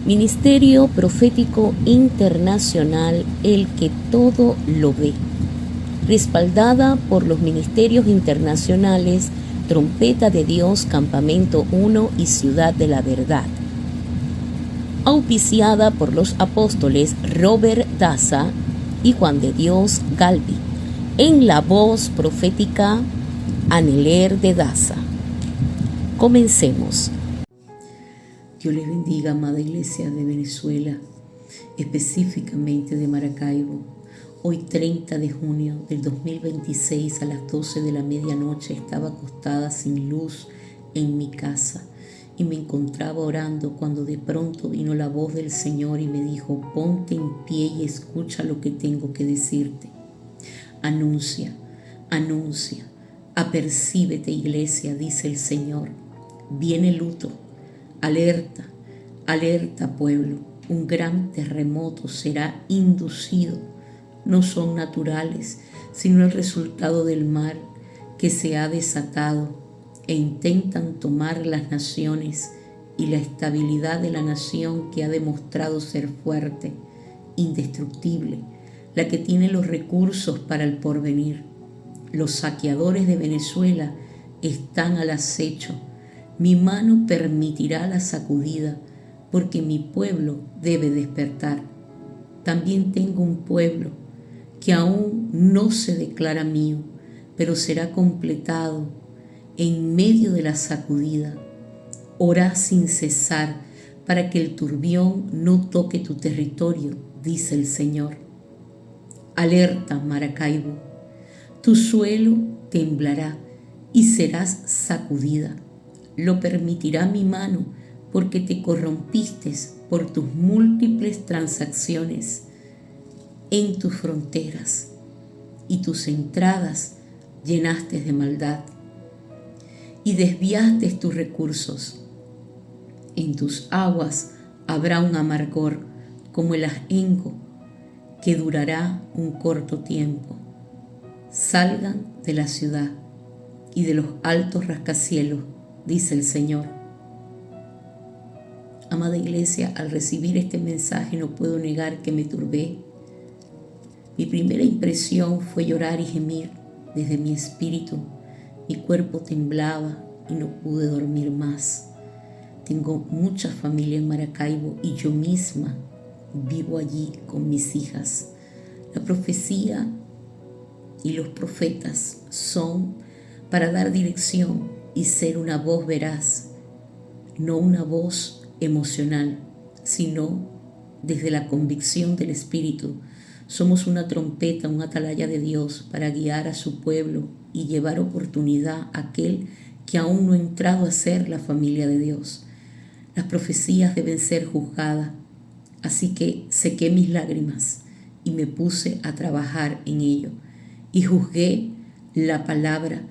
Ministerio Profético Internacional, el que todo lo ve. Respaldada por los ministerios internacionales Trompeta de Dios, Campamento 1 y Ciudad de la Verdad. Auspiciada por los apóstoles Robert Daza y Juan de Dios Galvi. En la voz profética Aneler de Daza. Comencemos. Dios les bendiga, amada Iglesia de Venezuela, específicamente de Maracaibo. Hoy 30 de junio del 2026 a las 12 de la medianoche estaba acostada sin luz en mi casa y me encontraba orando cuando de pronto vino la voz del Señor y me dijo: ponte en pie y escucha lo que tengo que decirte. Anuncia, anuncia, apercíbete, Iglesia, dice el Señor. Viene luto. Alerta, alerta, pueblo, un gran terremoto será inducido. No son naturales, sino el resultado del mar que se ha desatado e intentan tomar las naciones y la estabilidad de la nación que ha demostrado ser fuerte, indestructible, la que tiene los recursos para el porvenir. Los saqueadores de Venezuela están al acecho. Mi mano permitirá la sacudida, porque mi pueblo debe despertar. También tengo un pueblo que aún no se declara mío, pero será completado en medio de la sacudida. Ora sin cesar para que el turbión no toque tu territorio, dice el Señor. Alerta, Maracaibo, tu suelo temblará y serás sacudida. Lo permitirá mi mano, porque te corrompiste por tus múltiples transacciones en tus fronteras y tus entradas llenaste de maldad y desviaste tus recursos. En tus aguas habrá un amargor como el ajengo que durará un corto tiempo. Salgan de la ciudad y de los altos rascacielos, dice el Señor. Amada Iglesia, al recibir este mensaje no puedo negar que me turbé. Mi primera impresión fue llorar y gemir desde mi espíritu. Mi cuerpo temblaba y no pude dormir más. Tengo mucha familia en Maracaibo y yo misma vivo allí con mis hijas. La profecía y los profetas son para dar dirección y ser una voz veraz, no una voz emocional, sino desde la convicción del Espíritu. Somos una trompeta, una atalaya de Dios para guiar a su pueblo y llevar oportunidad a aquel que aún no ha entrado a ser la familia de Dios. Las profecías deben ser juzgadas, así que sequé mis lágrimas y me puse a trabajar en ello y juzgué la palabra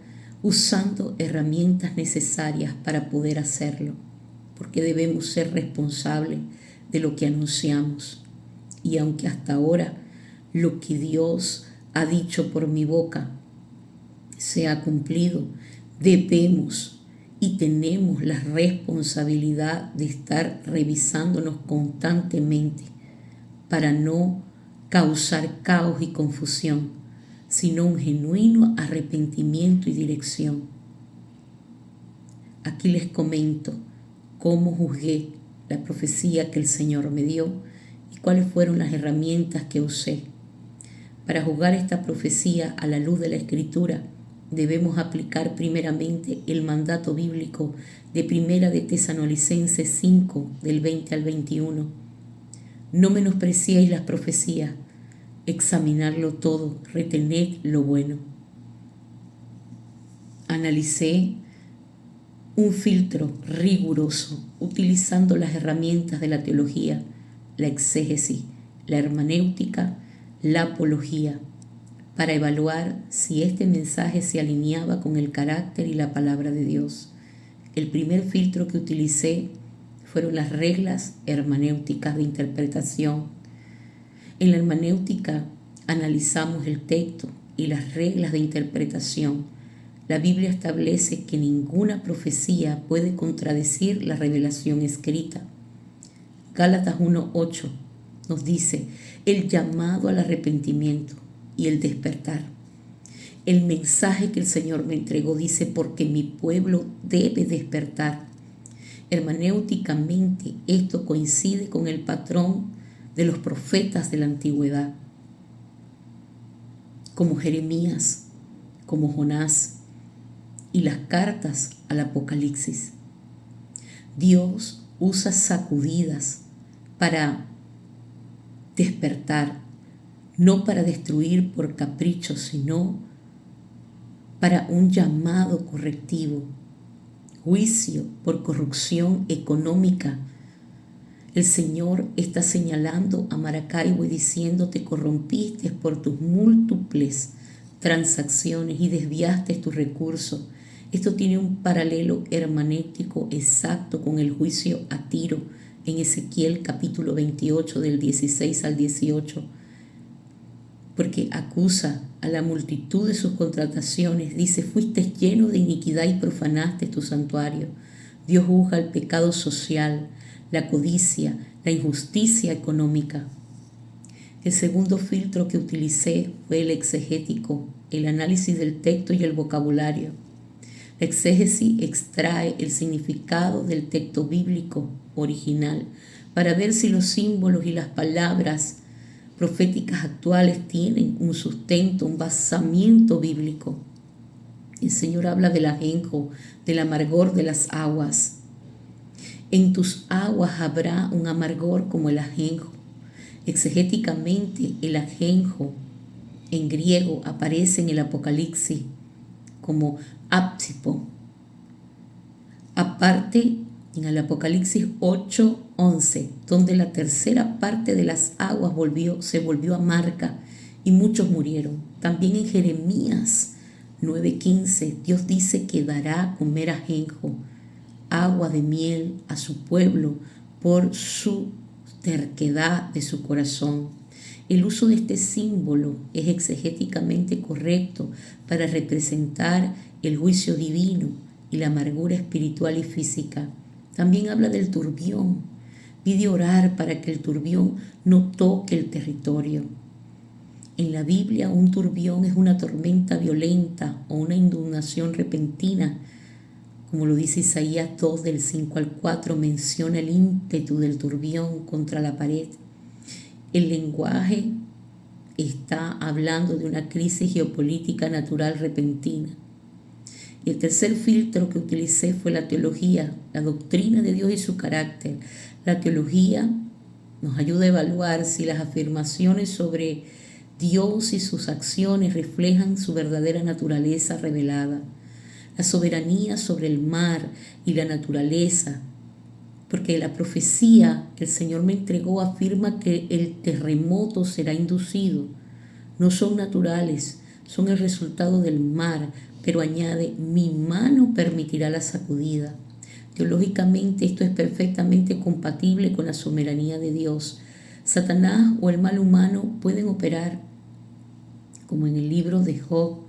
usando herramientas necesarias para poder hacerlo, porque debemos ser responsables de lo que anunciamos. Y aunque hasta ahora lo que Dios ha dicho por mi boca se ha cumplido, debemos y tenemos la responsabilidad de estar revisándonos constantemente para no causar caos y confusión, sino un genuino arrepentimiento y dirección. Aquí les comento cómo juzgué la profecía que el Señor me dio y cuáles fueron las herramientas que usé. Para juzgar esta profecía a la luz de la Escritura, debemos aplicar primeramente el mandato bíblico de Primera de Tesalonicenses 5, del 20 al 21. No menospreciéis las profecías, examinarlo todo, retened lo bueno. Analicé un filtro riguroso utilizando las herramientas de la teología, la exégesis, la hermenéutica, la apología, para evaluar si este mensaje se alineaba con el carácter y la palabra de Dios. El primer filtro que utilicé fueron las reglas hermenéuticas de interpretación. En la hermenéutica analizamos el texto y las reglas de interpretación. La Biblia establece que ninguna profecía puede contradecir la revelación escrita. Gálatas 1:8 nos dice el llamado al arrepentimiento y el despertar. El mensaje que el Señor me entregó dice, porque mi pueblo debe despertar. Hermenéuticamente, esto coincide con el patrón de los profetas de la antigüedad, como Jeremías, como Jonás y las cartas al Apocalipsis. Dios usa sacudidas para despertar, no para destruir por capricho, sino para un llamado correctivo. Juicio por corrupción económica. El Señor está señalando a Maracaibo y diciendo, te corrompiste por tus múltiples transacciones y desviaste tus recursos. Esto tiene un paralelo hermenéutico exacto con el juicio a Tiro en Ezequiel capítulo 28 del 16 al 18, porque acusa a la multitud de sus contrataciones. Dice, fuiste lleno de iniquidad y profanaste tu santuario. Dios juzga el pecado social, la codicia, la injusticia económica. El segundo filtro que utilicé fue el exegético, el análisis del texto y el vocabulario. La exégesis extrae el significado del texto bíblico original para ver si los símbolos y las palabras proféticas actuales tienen un sustento, un basamiento bíblico. El Señor habla del ajenjo, del amargor de las aguas. En tus aguas habrá un amargor como el ajenjo. Exegéticamente, el ajenjo en griego aparece en el Apocalipsis como ápsipo. Aparte, en el Apocalipsis 8:11, donde la tercera parte de las aguas se volvió amarga y muchos murieron. También en Jeremías 9:15, Dios dice que dará a comer ajenjo, agua de miel a su pueblo por su terquedad de su corazón. El uso de este símbolo es exegéticamente correcto para representar el juicio divino y la amargura espiritual y física. También habla del turbión. Pide orar para que el turbión no toque el territorio. En la Biblia, un turbión es una tormenta violenta o una inundación repentina. Como lo dice Isaías 2 del 5 al 4, menciona el ímpetu del turbión contra la pared. El lenguaje está hablando de una crisis geopolítica natural repentina. Y el tercer filtro que utilicé fue la teología, la doctrina de Dios y su carácter. La teología nos ayuda a evaluar si las afirmaciones sobre Dios y sus acciones reflejan su verdadera naturaleza revelada. La soberanía sobre el mar y la naturaleza, porque la profecía que el Señor me entregó afirma que el terremoto será inducido. No son naturales, son el resultado del mar, pero añade, mi mano permitirá la sacudida. Teológicamente esto es perfectamente compatible con la soberanía de Dios. Satanás o el mal humano pueden operar, como en el libro de Job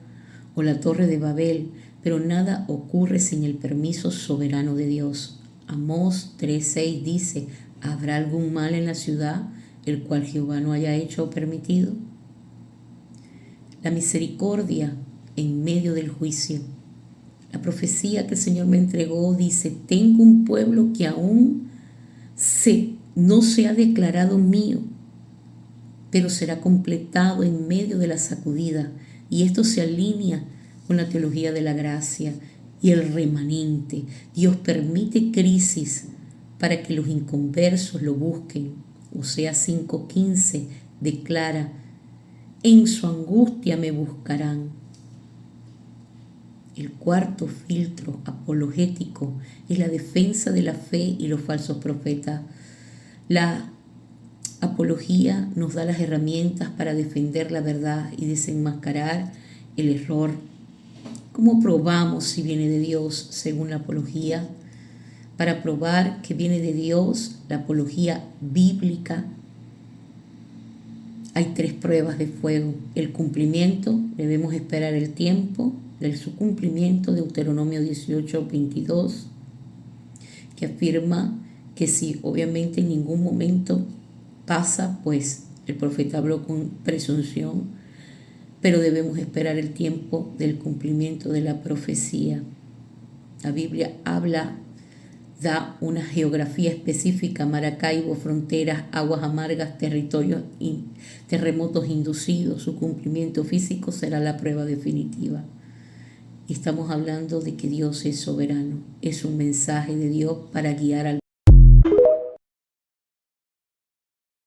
o la Torre de Babel, pero nada ocurre sin el permiso soberano de Dios. Amós 3:6 dice, ¿habrá algún mal en la ciudad el cual Jehová no haya hecho o permitido? La misericordia en medio del juicio. La profecía que el Señor me entregó dice, tengo un pueblo que aún no se ha declarado mío, pero será completado en medio de la sacudida. Y esto se alinea con la teología de la gracia y el remanente. Dios permite crisis para que los inconversos lo busquen. Oseas 5:15 declara, en su angustia me buscarán. El cuarto filtro apologético es la defensa de la fe y los falsos profetas. La apología nos da las herramientas para defender la verdad y desenmascarar el error. ¿Cómo probamos si viene de Dios según la apología? Para probar que viene de Dios, la apología bíblica, hay 3 pruebas de fuego. El cumplimiento, debemos esperar el tiempo de su cumplimiento, Deuteronomio 18:22, que afirma que si obviamente en ningún momento pasa, pues el profeta habló con presunción, pero debemos esperar el tiempo del cumplimiento de la profecía. La Biblia da una geografía específica: Maracaibo, fronteras, aguas amargas, territorios y terremotos inducidos. Su cumplimiento físico será la prueba definitiva. Y estamos hablando de que Dios es soberano. Es un mensaje de Dios para guiar al